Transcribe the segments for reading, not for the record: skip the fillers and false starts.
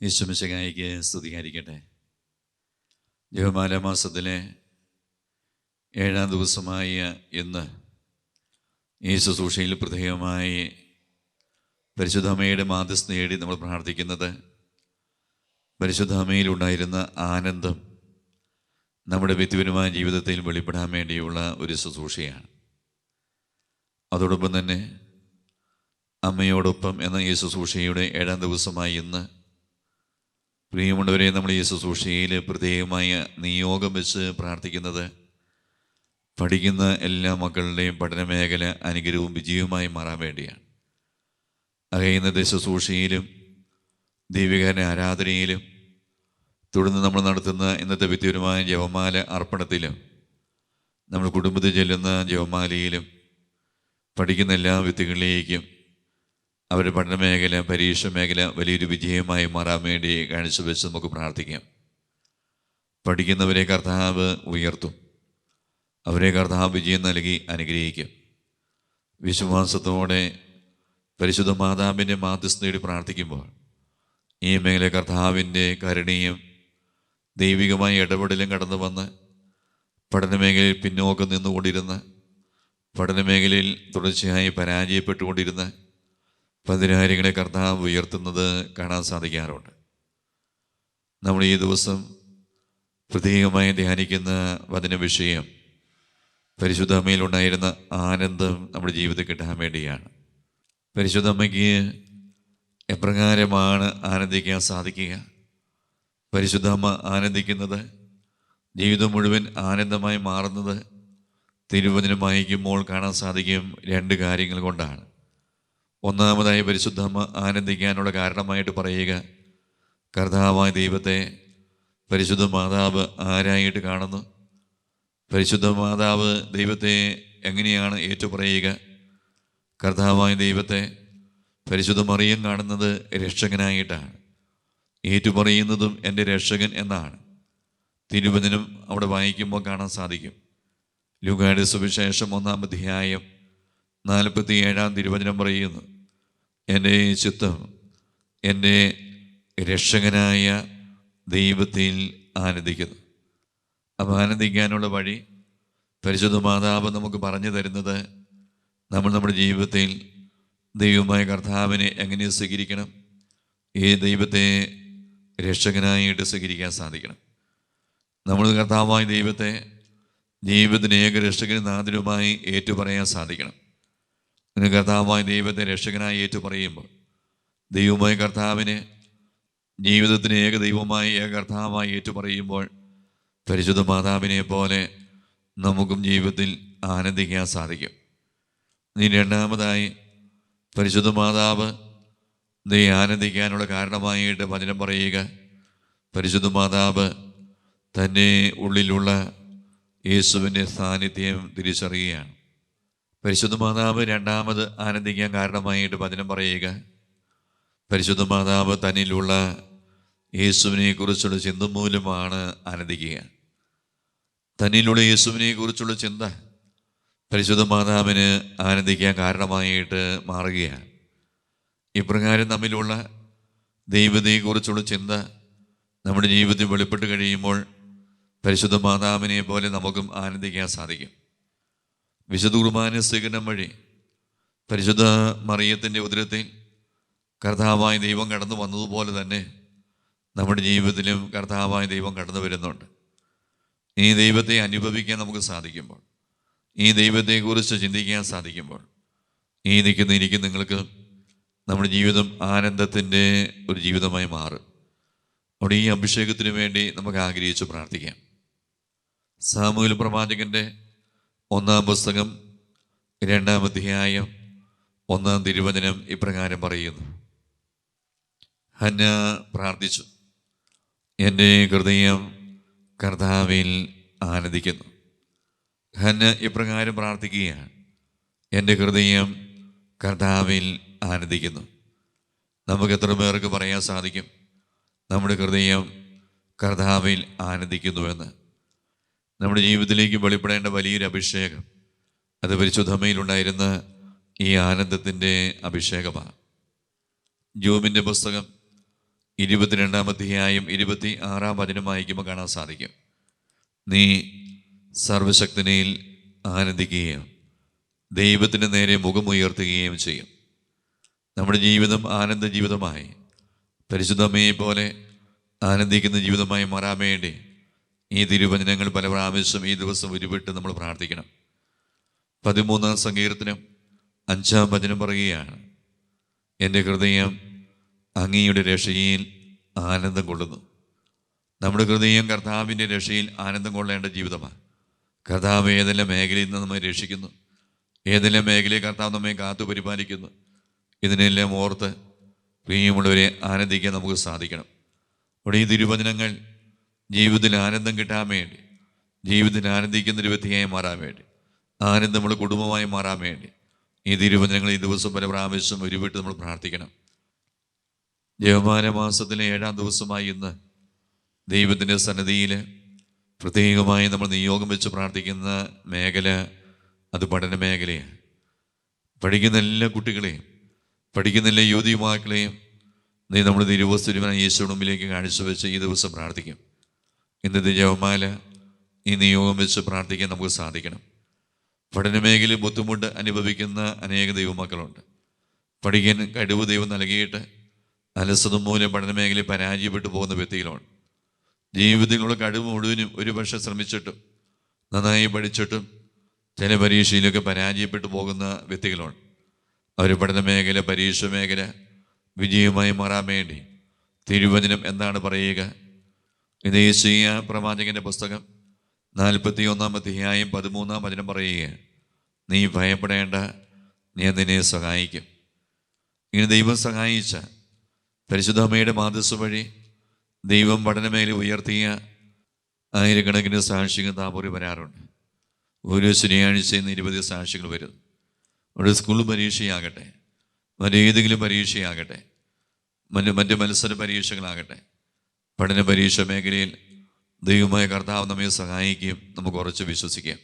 യേശുമിശിഹായിക്ക് സ്തുതിയായിരിക്കട്ടെ. ജപമാല മാസത്തിലെ 7-ാം ദിവസമായ ഇന്ന് ഈ ശുശ്രൂഷയിൽ പ്രത്യേകമായി പരിശുദ്ധ അമ്മയുടെ മാധ്യസ്ഥ തേടി നമ്മൾ പ്രാർത്ഥിക്കുന്നത് പരിശുദ്ധ അമ്മയിലുണ്ടായിരുന്ന ആനന്ദം നമ്മുടെ വ്യക്തിപരമായ ജീവിതത്തിൽ വെളിപ്പെടാൻ വേണ്ടിയുള്ള ഒരു ശുശ്രൂഷയാണ്. അതോടൊപ്പം തന്നെ അമ്മയോടൊപ്പം എന്ന ഈ ശുശ്രൂഷയുടെ 7-ാം ദിവസമായി ഇന്ന് പ്രിയമുള്ളവരെ, നമ്മൾ ഈ ശുശ്രൂഷയിൽ പ്രത്യേകമായ നിയോഗം വെച്ച് പ്രാർത്ഥിക്കുന്നത് പഠിക്കുന്ന എല്ലാ മക്കളുടെയും പഠനമേഖല അനുഗ്രഹവും വിജയവുമായി മാറാൻ വേണ്ടിയാണ്. ഇന്നത്തെ ശുശ്രൂഷയിലും ദൈവികരുടെ ആരാധനയിലും തുടർന്ന് നമ്മൾ നടത്തുന്ന ഇന്നത്തെ വ്യക്തിപരമായ ജപമാല അർപ്പണത്തിലും നമ്മൾ കുടുംബത്തിൽ ചെല്ലുന്ന ജപമാലയിലും പഠിക്കുന്ന എല്ലാ വ്യക്തികളിലേക്കും അവരുടെ പഠനമേഖല, പരീക്ഷ മേഖല വലിയൊരു വിജയമായി മാറാൻ വേണ്ടി കാഴ്ചവെച്ച് നമുക്ക് പ്രാർത്ഥിക്കാം. പഠിക്കുന്നവരെ കർത്താവ് ഉയർത്തും, അവരെ കർത്താവ് വിജയം നൽകി അനുഗ്രഹിക്കും. വിശ്വാസത്തോടെ പരിശുദ്ധ മാതാവിൻ്റെ മാധ്യസ്ഥതയോട് പ്രാർത്ഥിക്കുമ്പോൾ ഈ മേഖല കർത്താവിൻ്റെ കരുണയും ദൈവികമായ ഇടപെടലും കടന്നു വന്ന് പഠനമേഖലയിൽ പിന്നോക്കം നിന്നുകൊണ്ടിരുന്ന, പഠനമേഖലയിൽ തുടർച്ചയായി പരാജയപ്പെട്ടുകൊണ്ടിരുന്ന പതിനായിരങ്ങളെ കർത്താവ് ഉയർത്തുന്നത് കാണാൻ സാധിക്കാറുണ്ട്. നമ്മൾ ഈ ദിവസം പ്രത്യേകമായി ധ്യാനിക്കുന്ന വചന വിഷയം പരിശുദ്ധ അമ്മയിലുണ്ടായിരുന്ന ആനന്ദം നമ്മുടെ ജീവിതത്തിൽ കിട്ടാൻ വേണ്ടിയാണ്. പരിശുദ്ധ അമ്മയ്ക്ക് എപ്രകാരമാണ് ആനന്ദിക്കാൻ സാധിക്കുക? പരിശുദ്ധ അമ്മ ആനന്ദിക്കുന്നത്, ജീവിതം മുഴുവൻ ആനന്ദമായി മാറുന്നത് തിരുവചനം വായിക്കുമ്പോൾ കാണാൻ സാധിക്കും 2 കാര്യങ്ങൾ കൊണ്ടാണ്. ഒന്നാമതായി പരിശുദ്ധ അമ്മ ആനന്ദിക്കാനുള്ള കാരണമായിട്ട് പറയുക, കർത്താവായ ദൈവത്തെ പരിശുദ്ധ മാതാവ് ആരായിട്ട് കാണുന്നു? പരിശുദ്ധ മാതാവ് ദൈവത്തെ എങ്ങനെയാണ് ഏറ്റുപറയുക? കർത്താവായ ദൈവത്തെ പരിശുദ്ധ മറിയം കാണുന്നത് രക്ഷകനായിട്ടാണ്. ഏറ്റുപറയുന്നതും എൻ്റെ രക്ഷകൻ എന്നാണ്. തിരുവചനം അവിടെ വായിക്കുമ്പോൾ കാണാൻ സാധിക്കും. ലൂക്കായുടെ സുവിശേഷം 1-ാം അധ്യായം 47-ാം തിരുവചനം പറയുന്നു, എൻ്റെ ചിത്തം എൻ്റെ രക്ഷകനായ ദൈവത്തിൽ ആനന്ദിക്കുന്നു. അപ്പോൾ ആനന്ദിക്കാനുള്ള വഴി പരിശുദ്ധ മാതാവ് നമുക്ക് പറഞ്ഞു തരുന്നത്, നമ്മൾ നമ്മുടെ ജീവിതത്തിൽ ദൈവമായ കർത്താവിനെ എങ്ങനെ സ്വീകരിക്കണം, ഈ ദൈവത്തെ രക്ഷകനായിട്ട് സ്വീകരിക്കാൻ സാധിക്കണം. നമ്മൾ കർത്താവായ ദൈവത്തെ ജീവിതത്തിന് ഏക രക്ഷകനും നാഥനുമായി ഏറ്റുപറയാൻ സാധിക്കണം. അങ്ങനെ കർത്താവായ ദൈവത്തെ രക്ഷകനായി ഏറ്റുപറയുമ്പോൾ ദൈവമായ കർത്താവിനെ ജീവിതത്തിന് ഏക ദൈവമായി, ഏക കർത്താവായി ഏറ്റുപറയുമ്പോൾ പരിശുദ്ധ മാതാവിനെ പോലെ നമുക്കും ജീവിതത്തിൽ ആനന്ദിക്കാൻ സാധിക്കും. ഇനി രണ്ടാമതായി പരിശുദ്ധ മാതാവ് ആനന്ദിക്കാനുള്ള കാരണമായിട്ട് വചനം പറയുക, പരിശുദ്ധ മാതാവ് തൻ്റെ ഉള്ളിലുള്ള യേശുവിൻ്റെ സാന്നിധ്യം തിരിച്ചറിയുകയാണ്. പരിശുദ്ധ മാതാവ് രണ്ടാമത് ആനന്ദിക്കാൻ കാരണമായിട്ട് വചനം പറയുക, പരിശുദ്ധ മാതാവ് തന്നിലുള്ള യേശുവിനെ കുറിച്ചുള്ള ചിന്ത മൂലമാണ് ആനന്ദിക്കുക. തന്നിലുള്ള യേശുവിനെ കുറിച്ചുള്ള ചിന്ത പരിശുദ്ധ മാതാവിന് ആനന്ദിക്കാൻ കാരണമായിട്ട് മാറുകയാണ്. ഇപ്രകാരം നമ്മിലുള്ള ദൈവത്തെക്കുറിച്ചുള്ള ചിന്ത നമ്മുടെ ജീവിതത്തിൽ വെളിപ്പെട്ട് കഴിയുമ്പോൾ പരിശുദ്ധ മാതാവിനെ പോലെ നമുക്കും ആനന്ദിക്കാൻ സാധിക്കും. വിശുദ്ധ കുർബാന സ്വീകരണം വഴി പരിശുദ്ധ മറിയത്തിൻ്റെ ഉദരത്തിൽ കർത്താവായ ദൈവം കടന്നു വന്നതുപോലെ തന്നെ നമ്മുടെ ജീവിതത്തിലും കർത്താവായ ദൈവം കടന്നു വരുന്നുണ്ട്. ഈ ദൈവത്തെ അനുഭവിക്കാൻ നമുക്ക് സാധിക്കുമ്പോൾ, ഈ ദൈവത്തെക്കുറിച്ച് ചിന്തിക്കാൻ സാധിക്കുമ്പോൾ, ഈ എനിക്ക് നിങ്ങൾക്ക് നമ്മുടെ ജീവിതം ആനന്ദത്തിൻ്റെ ഒരു ജീവിതമായി മാറും. അവിടെ ഈ അഭിഷേകത്തിന് വേണ്ടി നമുക്ക് ആഗ്രഹിച്ച് പ്രാർത്ഥിക്കാം. സാമൂഹ്യ പ്രവാചകൻ്റെ 1-ാം പുസ്തകം 2-ാം അധ്യായം 1-ാം തിരുവചനം ഇപ്രകാരം പറയുന്നു, ഹന്ന പ്രാർത്ഥിച്ചു, എൻ്റെ ഹൃദയം കർത്താവിൽ ആനന്ദിക്കുന്നു. ഹന്ന ഇപ്രകാരം പ്രാർത്ഥിക്കുകയാണ്, എൻ്റെ ഹൃദയം കർത്താവിൽ ആനന്ദിക്കുന്നു. നമുക്ക് എത്ര പേർക്ക് പറയാൻ സാധിക്കും നമ്മുടെ ഹൃദയം കർത്താവിൽ ആനന്ദിക്കുന്നുവെന്ന്? നമ്മുടെ ജീവിതത്തിലേക്ക് വെളിപ്പെടേണ്ട വലിയൊരു അഭിഷേകം അത് പരിശുദ്ധമ്മയിലുണ്ടായിരുന്ന ഈ ആനന്ദത്തിൻ്റെ അഭിഷേകമാണ്. ജോബിൻ്റെ പുസ്തകം 22-ാം അധ്യായം 26-ാം വചനം വായിക്കുമ്പോൾ കാണാൻ സാധിക്കും, നീ സർവശക്തനിൽ ആനന്ദിക്കുകയും ദൈവത്തിന് നേരെ മുഖമുയർത്തുകയും ചെയ്യും. നമ്മുടെ ജീവിതം ആനന്ദ ജീവിതമായി പരിശുദ്ധമ്മയെ പോലെ ആനന്ദിക്കുന്ന ജീവിതമായി മാറാൻ വേണ്ടി ഈ തിരുവചനങ്ങൾ പല പ്രാവശ്യം ഈ ദിവസം ഉരുവിട്ട് നമ്മൾ പ്രാർത്ഥിക്കണം. 13-ാം സങ്കീർത്തനം 5-ാം വചനം പറയുകയാണ്, എൻ്റെ ഹൃദയം അങ്ങയുടെ രക്ഷയിൽ ആനന്ദം കൊള്ളുന്നു. നമ്മുടെ ഹൃദയം കർത്താവിൻ്റെ രക്ഷയിൽ ആനന്ദം കൊള്ളേണ്ട ജീവിതമാണ്. കർത്താവ് ഏതെല്ലാം മേഖലയിൽ നിന്ന് നമ്മെ രക്ഷിക്കുന്നു, ഏതെല്ലാം മേഖലയിൽ കർത്താവ് നമ്മെ കാത്തു പരിപാലിക്കുന്നു, ഇതിനെല്ലാം ഓർത്ത് പ്രിയമുള്ളവരെ ആനന്ദിക്കാൻ നമുക്ക് സാധിക്കണം. അവിടെ ഈ തിരുവചനങ്ങൾ ജീവിതത്തിൽ ആനന്ദം കിട്ടാൻ വേണ്ടി, ജീവിതത്തിൽ ആനന്ദിക്കുന്നൊരു വ്യക്തിയായി മാറാൻ വേണ്ടി, ആനന്ദമുള്ള കുടുംബമായി മാറാൻ വേണ്ടി ഈ തിരുവചനങ്ങൾ ഈ ദിവസം പല പ്രാവശ്യം ഉരുവിട്ട് നമ്മൾ പ്രാർത്ഥിക്കണം. ജപമാല മാസത്തിലെ 7-ാം ദിവസമായി ഇന്ന് ദൈവത്തിൻ്റെ സന്നിധിയിൽ പ്രത്യേകമായി നമ്മൾ നിയോഗം വെച്ച് പ്രാർത്ഥിക്കുന്ന മേഖല അത് പഠന മേഖലയാണ്. പഠിക്കുന്ന എല്ലാ കുട്ടികളെയും, പഠിക്കുന്ന എല്ലാ യുവതിയുവാക്കളെയും നമ്മൾ തിരുവസ്തുരുവനായ യേശുവിന്റെ മുമ്പിലേക്ക് കാണിച്ചു വെച്ച് ഈ ദിവസം പ്രാർത്ഥിക്കും. ഇന്നത്തെ ജപമാല ഈ നിയോഗം വെച്ച് പ്രാർത്ഥിക്കാൻ നമുക്ക് സാധിക്കണം. പഠനമേഖലയിൽ ബുദ്ധിമുട്ട് അനുഭവിക്കുന്ന അനേക ദൈവമക്കളുണ്ട്. പഠിക്കാൻ കഴിവ് ദൈവം നൽകിയിട്ട് അലസത മൂലം പഠനമേഖലയിൽ പരാജയപ്പെട്ടു പോകുന്ന വ്യക്തികളുണ്ട്. ജീവിതത്തിലുള്ള കഴിവ് മുഴുവനും ഒരുപക്ഷെ ശ്രമിച്ചിട്ടും നന്നായി പഠിച്ചിട്ടും ചില പരീക്ഷയിലൊക്കെ പരാജയപ്പെട്ടു പോകുന്ന വ്യക്തികളുണ്ട്. അവർ പഠന മേഖല, പരീക്ഷ മേഖല വിജയമായി മാറാൻ വേണ്ടി തിരുവചനം എന്താണ് പറയുക? ഇത് യെശയ്യാ പ്രവാചകന്റെ പുസ്തകം 41-ാം അധ്യായം 13-ാം വചനം പറയുക, നീ ഭയപ്പെടേണ്ട, ഞാൻ നിന്നെ സഹായിക്കും. ഇങ്ങനെ ദൈവം സഹായിച്ച പരിശുദ്ധമ്മയുടെ മാധ്യസ്ഥ വഴി ദൈവം പഠനമേഖല ഉയർത്തിയ ആയിരക്കണക്കിന് സാക്ഷികൾ താപോറി വരാറുണ്ട്. ഓരോ ശനിയാഴ്ചയും നിരവധി സാക്ഷികൾ വരുന്നു. അവിടെ സ്കൂൾ പരീക്ഷയാകട്ടെ, മറ്റേതെങ്കിലും പരീക്ഷയാകട്ടെ, മറ്റ് മത്സര പരീക്ഷകളാകട്ടെ, പഠന പരീക്ഷ മേഖലയിൽ ദൈവമായ കർത്താവ് നമ്മെ സഹായിക്കുകയും നമുക്ക് ഉറച്ച് വിശ്വസിക്കാം.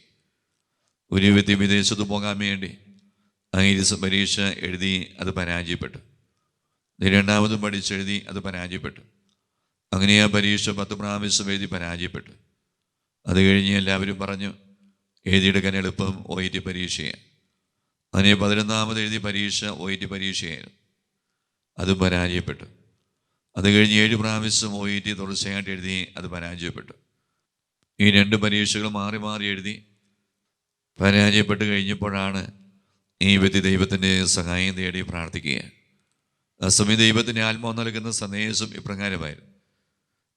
ഒരു വ്യക്തി വിദേശത്ത് പോകാൻ വേണ്ടി IELTS പരീക്ഷ എഴുതി അത് പരാജയപ്പെട്ടു. രണ്ടാമതും പഠിച്ചെഴുതി അത് പരാജയപ്പെട്ടു. അങ്ങനെ ആ പരീക്ഷ 10 പ്രാവശ്യം എഴുതി പരാജയപ്പെട്ടു. അത് കഴിഞ്ഞ് എല്ലാവരും പറഞ്ഞു എഴുതിയെടുക്കാൻ എളുപ്പം OET പരീക്ഷയാണ്. അങ്ങനെ 11ാമത് എഴുതിയ പരീക്ഷ OET പരീക്ഷയായിരുന്നു, അതും പരാജയപ്പെട്ടു. അത് കഴിഞ്ഞ് 7 പ്രാവശ്യം OET തുടർച്ചയായിട്ട് എഴുതി അത് പരാജയപ്പെട്ടു. ഈ 2 പരീക്ഷകൾ മാറി മാറി എഴുതി പരാജയപ്പെട്ട് കഴിഞ്ഞപ്പോഴാണ് ഈ വ്യക്തി ദൈവത്തിൻ്റെ സഹായം തേടി പ്രാർത്ഥിക്കുക. ആ സമയം ദൈവത്തിൻ്റെ ആത്മാവ് നൽകുന്ന സന്ദേശം ഇപ്രകാരമായിരുന്നു,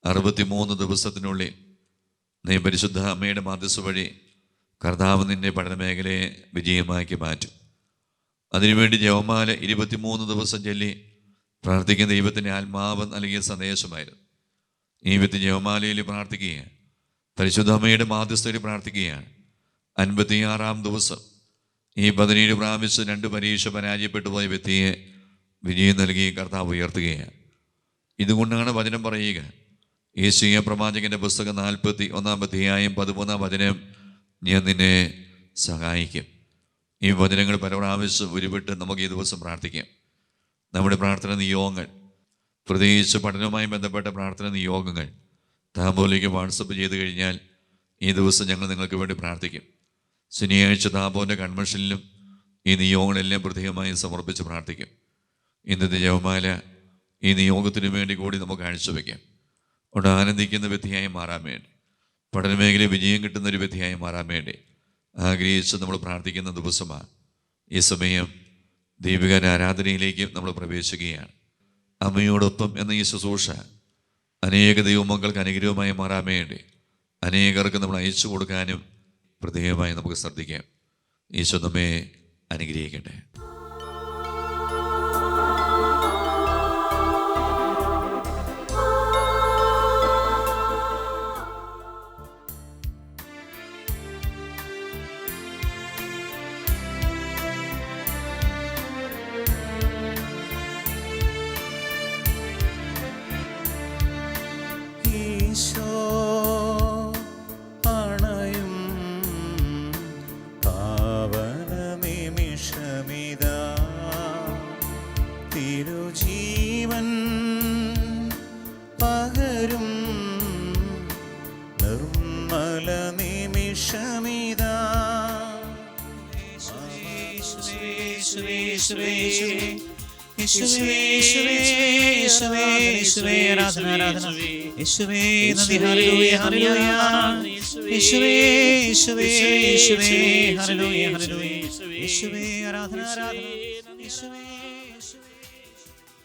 63 ദിവസത്തിനുള്ളിൽ നീ പരിശുദ്ധ അമ്മയുടെ മാധ്യസ്ഥ വഴി കർത്താവ് നിന്റെ പഠന മേഖലയെ വിജയമാക്കി മാറ്റും. അതിനുവേണ്ടി ജപമാല 23 ദിവസം ചൊല്ലി പ്രാർത്ഥിക്കുന്ന ദൈവത്തിൻ്റെ ആത്മാവ് നൽകിയ സന്ദേശമായിരുന്നു. ഈ വ്യക്തി ജപമാലയിൽ പ്രാർത്ഥിക്കുകയാണ്, പരിശുദ്ധ അമ്മയുടെ മാധ്യസ്ഥയിൽ പ്രാർത്ഥിക്കുകയാണ്. 56-ാം ദിവസം ഈ 17 പ്രാവശ്യം 2 പരീക്ഷ പരാജയപ്പെട്ടു പോയ വ്യക്തിയെ വിജയം നൽകി കർത്താവ് ഉയർത്തുകയാണ്. ഇതുകൊണ്ടാണ് വചനം പറയുക, യെശയ്യാ പ്രവാചകന്റെ പുസ്തകം 41-ാം അധ്യായം 13-ാം വചനം, ഞാൻ നിന്നെ സഹായിക്കും. ഈ വചനങ്ങൾ പല പ്രാവശ്യം ഉരുവിട്ട് നമുക്ക് ഈ ദിവസം പ്രാർത്ഥിക്കാം. നമ്മുടെ പ്രാർത്ഥന നിയോഗങ്ങൾ, പ്രത്യേകിച്ച് പഠനവുമായി ബന്ധപ്പെട്ട പ്രാർത്ഥന നിയോഗങ്ങൾ താമ്പോലേക്ക് വാട്സപ്പ് ചെയ്ത് കഴിഞ്ഞാൽ ഈ ദിവസം ഞങ്ങൾ നിങ്ങൾക്ക് വേണ്ടി പ്രാർത്ഥിക്കും. ശനിയാഴ്ച താപോൻ്റെ കൺവെൻഷനിലും ഈ നിയോഗങ്ങളെല്ലാം പ്രത്യേകമായി സമർപ്പിച്ച് പ്രാർത്ഥിക്കും. ഇന്നത്തെ ജപമാല ഈ നിയോഗത്തിനു വേണ്ടി കൂടി നമുക്ക് കാഴ്ചവെക്കാം. അവിടെ ആനന്ദിക്കുന്ന വ്യക്തിയായി മാറാൻ വേണ്ടി, പഠനമേഖലയിൽ വിജയം കിട്ടുന്ന ഒരു വ്യക്തിയായി മാറാൻ വേണ്ടി ആഗ്രഹിച്ച് നമ്മൾ പ്രാർത്ഥിക്കുന്ന ദിവസമാണ്. ഈ സമയം ദൈവിക ആരാധനയിലേക്ക് നമ്മൾ പ്രവേശിക്കുകയാണ്. അമ്മയോടൊപ്പം എന്ന ഈ ശുശ്രൂഷ അനേക ദൈവമക്കൾക്ക് അനുഗ്രഹമായി മാറാൻ വേണ്ടി അനേകർക്ക് നമ്മൾ അയച്ചു കൊടുക്കാനും പ്രത്യേകമായി നമുക്ക് ശ്രദ്ധിക്കാം. ഈശോ നമ്മെ അനുഗ്രഹിക്കട്ടെ.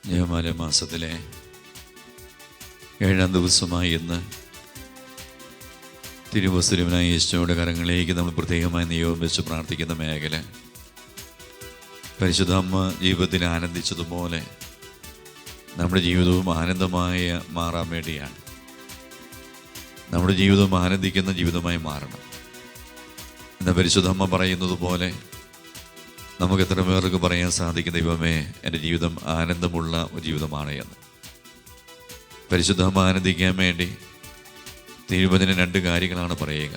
ജപമാല മാസത്തിലെ 7-ാം ദിവസമായി ഇന്ന് തിരുവസ്തുരവനായ യേശുവിന്റെ കരങ്ങളിലേക്ക് നമ്മൾ പ്രത്യേകമായി നിയോഗം വെച്ച് പ്രാർത്ഥിക്കുന്ന മേഖല, പരിശുദ്ധ അമ്മ ജീവിതത്തിൽ ആനന്ദിച്ചതുപോലെ നമ്മുടെ ജീവിതവും ആനന്ദമായി മാറാൻ വേണ്ടിയാണ്. നമ്മുടെ ജീവിതവും ആനന്ദിക്കുന്ന ജീവിതമായി മാറണം. എന്നാൽ പരിശുദ്ധ അമ്മ പറയുന്നത് പോലെ നമുക്ക് എത്ര പേർക്ക് പറയാൻ സാധിക്കും, ദൈവമേ എൻ്റെ ജീവിതം ആനന്ദമുള്ള ഒരു ജീവിതമാണ് എന്ന്. പരിശുദ്ധ അമ്മ ആനന്ദിക്കാൻ വേണ്ടി തിരുവചന 2 കാര്യങ്ങളാണ് പറയുക.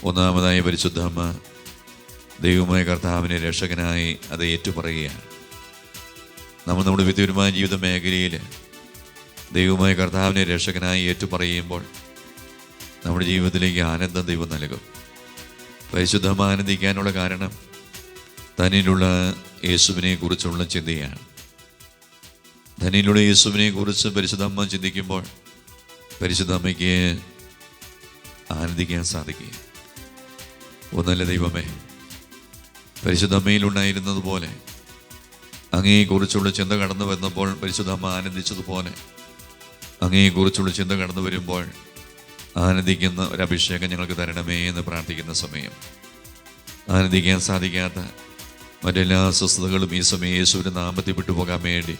ഒന്നാമതായി പരിശുദ്ധ അമ്മ ദൈവമായ കർത്താവിനെ രക്ഷകനായി അത് ഏറ്റുപറയുകയാണ്. നമ്മുടെ വ്യക്തിപരമായ ജീവിത മേഖലയിൽ ദൈവമായ കർത്താവിനെ രക്ഷകനായി ഏറ്റുപറയുമ്പോൾ നമ്മുടെ ജീവിതത്തിലേക്ക് ആനന്ദം ദൈവം നൽകും. പരിശുദ്ധ അമ്മ ആനന്ദിക്കാനുള്ള കാരണം തന്നിലുള്ള യേശുവിനെ കുറിച്ചുള്ള ചിന്തയാണ്. തന്നിലുള്ള യേശുവിനെ കുറിച്ച് പരിശുദ്ധ അമ്മ ചിന്തിക്കുമ്പോൾ പരിശുദ്ധ അമ്മയ്ക്ക് ആനന്ദിക്കാൻ സാധിക്കുക. ഒന്നല്ല ദൈവമേ, പരിശുദ്ധ അമ്മയിലുണ്ടായിരുന്നത് പോലെ അങ്ങയെക്കുറിച്ചുള്ള ചിന്ത കടന്നു വന്നപ്പോൾ പരിശുദ്ധ അമ്മ ആനന്ദിച്ചതുപോലെ അങ്ങയെക്കുറിച്ചുള്ള ചിന്ത കടന്നു വരുമ്പോൾ ആനന്ദിക്കുന്ന ഒരു അഭിഷേകം ഞങ്ങൾക്ക് തരണമേ എന്ന് പ്രാർത്ഥിക്കുന്ന സമയം, ആനന്ദിക്കാൻ സാധിക്കാത്ത മറ്റെല്ലാ അസ്വസ്ഥതകളും ഈ സമയം യേശുവിൻ്റെ നാമത്തിൽ വിട്ടുപോകാൻ വേണ്ടി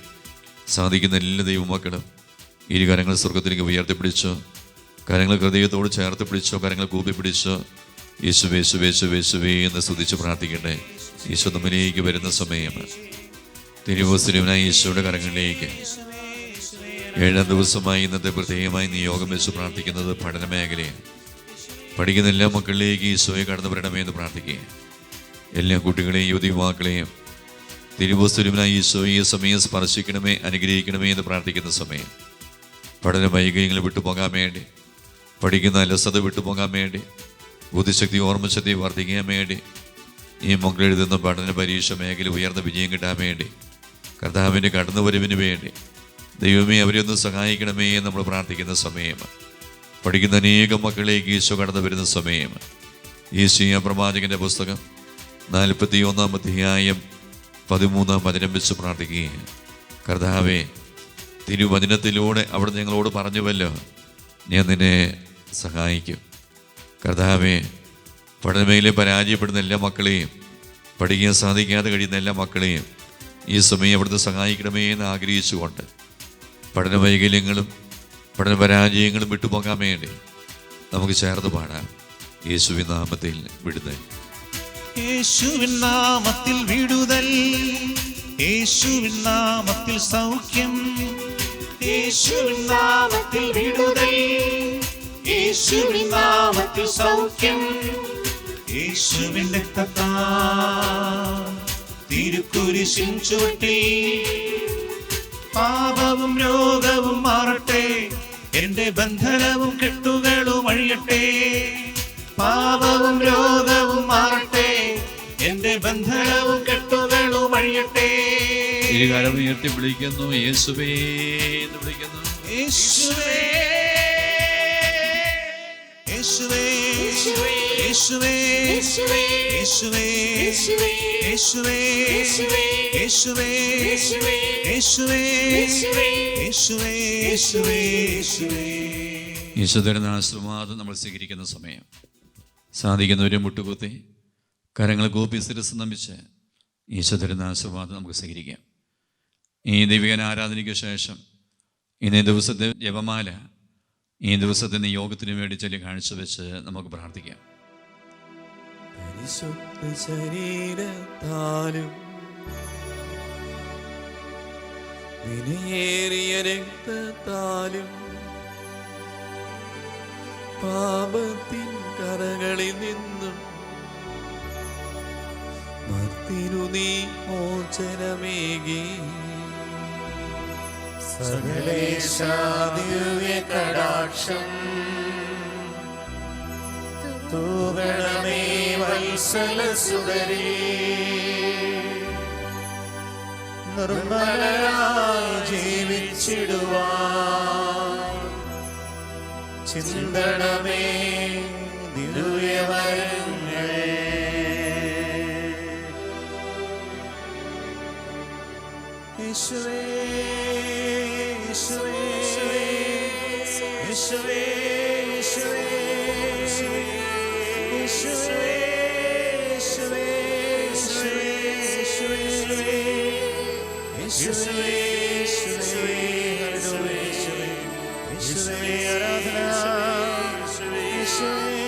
സാധിക്കുന്ന എല്ലാ ദൈവമക്കളും ഇരു കരങ്ങൾ സ്വർഗത്തിലേക്ക് ഉയർത്തിപ്പിടിച്ചോ, കരങ്ങൾ ഹൃദയത്തോട് ചേർത്ത് പിടിച്ചോ, കരങ്ങൾ കൂപ്പി പിടിച്ചോ, യേശുവേ യേശുവേ യേശുവേ യേശുവേ എന്ന് സ്തുതിച്ച് പ്രാർത്ഥിക്കട്ടെ. യേശു നമ്മിലേക്ക് വരുന്ന സമയം തിരുവസ്തുരവനായ യേശുവിൻ്റെ കരങ്ങളിലേക്ക് 7-ാം ദിവസമായി ഇന്നത്തെ പ്രത്യേകമായി നിയോഗം വെച്ച് പ്രാർത്ഥിക്കുന്നത് പഠന മേഖലയാണ്. പഠിക്കുന്ന എല്ലാ മക്കളിലേക്ക് ഈശോയെ കടന്നു വരണമേ എന്ന് പ്രാർത്ഥിക്കുക. എല്ലാ കുട്ടികളെയും യുവതിയുവാക്കളെയും തിരുവസ്തുരവനായ ഈശോയെ ഈ സമയം സ്പർശിക്കണമേ, അനുഗ്രഹിക്കണമേ എന്ന് പ്രാർത്ഥിക്കുന്ന സമയം പഠന വൈകല്യങ്ങൾ വിട്ടുപോകാൻ വേണ്ടി, പഠിക്കുന്ന അലസത വിട്ടുപോകാൻ വേണ്ടി, ബുദ്ധിശക്തി ഓർമ്മശക്തി വർദ്ധിക്കാൻ വേണ്ടി, ഈ മക്കൾ എഴുതുന്ന പഠന പരീക്ഷ മേഖല ഉയർന്ന വിജയം കിട്ടാൻ വേണ്ടി, കർത്താവിൻ്റെ കടന്നുവരവിന് വേണ്ടി ദൈവമേ അവരെ ഒന്ന് സഹായിക്കണമേ എന്ന് നമ്മൾ പ്രാർത്ഥിക്കുന്ന സമയം, പഠിക്കുന്ന അനേകം മക്കളിലേക്ക് ഈശോ കടന്നു വരുന്ന സമയം, യേശയ്യാ പ്രവാചകന്റെ പുസ്തകം 41-ാം അധ്യായം 13-ാം വചനം വെച്ച് പ്രാർത്ഥിക്കുകയാണ്. കർത്താവേ, തിരുവചനത്തിലൂടെ അവിടെ ഞങ്ങളോട് പറഞ്ഞുവല്ലോ, ഞാൻ നിന്നെ സഹായിക്കും. കർത്താവേ, പഠനമേഖലയിൽ പരാജയപ്പെടുന്ന എല്ലാ മക്കളെയും, പഠിക്കാൻ സാധിക്കാതെ കഴിയുന്ന എല്ലാ മക്കളെയും ഈ സമയം അവിടുന്ന് സഹായിക്കണമേ എന്ന് ആഗ്രഹിച്ചുകൊണ്ട് പഠന വൈകല്യങ്ങളും പഠന പരാജയങ്ങളും വിട്ടുപോകാൻ വേണ്ടി നമുക്ക് ചേർന്ന് പാടാം. യേശുവിൻ നാമത്തിൽ വിടുതൽ, യേശുവിൻ നാമത്തിൽ വിടുതൽ, യേശുവിൻ നാമത്തിൽ സൗഖ്യം, യേശുവിൻ നാമത്തിൽ വിടുതൽ, യേശുവിൻ നാമത്തിൽ സൗഖ്യം, യേശുവിൻ രക്തത്താൽ തിരുക്കുരിശിൻ ചുവട്ടിൽ പാപവും രോഗവും മാറട്ടെ, എന്റെ ബന്ധനവും കെട്ടുകളും അഴിയട്ടെ. പാപവും രോഗവും മാറട്ടെ, എന്റെ ബന്ധനവും കെട്ടുകളും അഴിയട്ടെ. ഇരുകരം ഉയർത്തി വിളിക്കുന്നു, യേശുവേ എന്ന് വിളിക്കുന്നു. യേശുവേ യേശുവേ യേശുവേ യേശുവേ യേശുവേ യേശുവേ യേശുവേ യേശുവേ യേശുവേ യേശുവേ. യേശുദരൻ ആശ്രമാദം നമ്മൾ സ്വീകരിക്കുന്ന സമയം, സാധിക്കുന്നവരെ മുട്ടുകുത്തി കരങ്ങൾ കൂപ്പി ശിരസ്സ് നമിച്ച് യേശുദരൻ ആശ്രമാദം നമുക്ക് സ്വീകരിക്കാം. ഈ ദൈവിക ആരാധനയ്ക്ക് ശേഷം ഇന്നേ ദിവസത്തെ ജപമാല, ഈ ദിവസത്തെ നിയോഗത്തിന് വേണ്ടി ചൊല്ലി കാഴ്ചവെച്ച് നമുക്ക് പ്രാർത്ഥിക്കാം. പരിശുദ്ധ ശരീരത്താലും വിലയേറിയ രക്തത്താലും പാപത്തിൻ കരകളിൽ നിന്നും മർത്തിനു നീ മോചനമേകി. സകലേശാദിവ്യ കടാക്ഷം തൂകണമേ വത്സലസുതരേ. നിർമ്മലരായി ജീവിച്ചിടുവാൻ ചിന്തണമേ ദിവ്യവരങ്ങൾ. യേശുവേ യേശുവേ യേശുവേ യേശുവേ യേശുവേ യേശുവേ യേശുവേ യേശുവേ ആരാധന യേശുവേ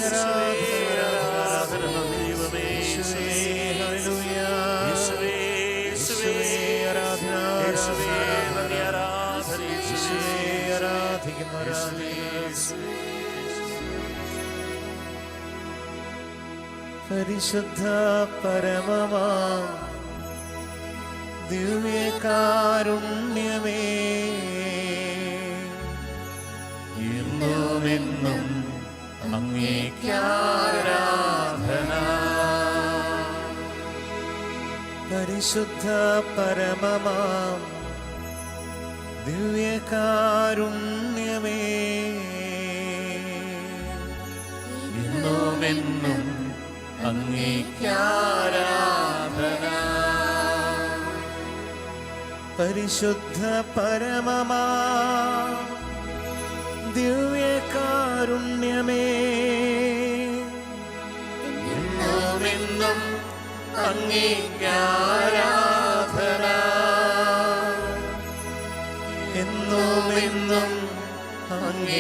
ആരാധന ദൈവമേ യേശുവേ ഹല്ലേലൂയ യേശുവേ യേശുവേ ആരാധന യേശുവേ ആരാധന യേശുവേ ആരാധിക്കുന്നു പരിശുദ്ധ പരമമാം ദിവ്യകാരുണ്യമേ എന്നുമെന്നും അങ്ങേക്കാരാധന. പരിശുദ്ധ പരമമാം ദിവ്യകാരുണ്യമേ എന്നുമെന്നും അങ്ങേക്കാരാധന. പരിശുദ്ധ പരമമാ ദിവ്യകാരുണ്യമേ എന്നുമെന്നും അങ്ങേക്കാരാധന. എന്നുമെന്നും അങ്ങേക്കാരാധന.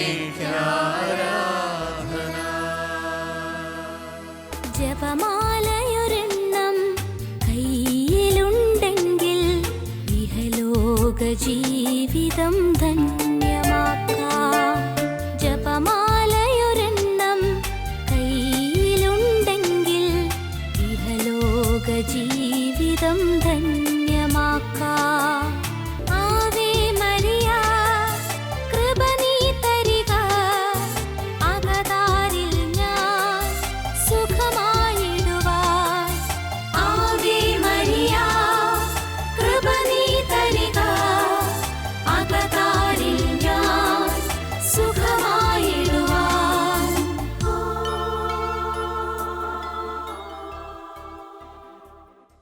ജപമാലയൊരെണ്ണം കയ്യിലുണ്ടെങ്കിൽ ഇഹലോക ജീവിതം ധന്യമാക്കാം. ജപമാലയൊരെണ്ണം കയ്യിലുണ്ടെങ്കിൽ ഇഹലോക ജീവിതം ധന്യമാക്കാം.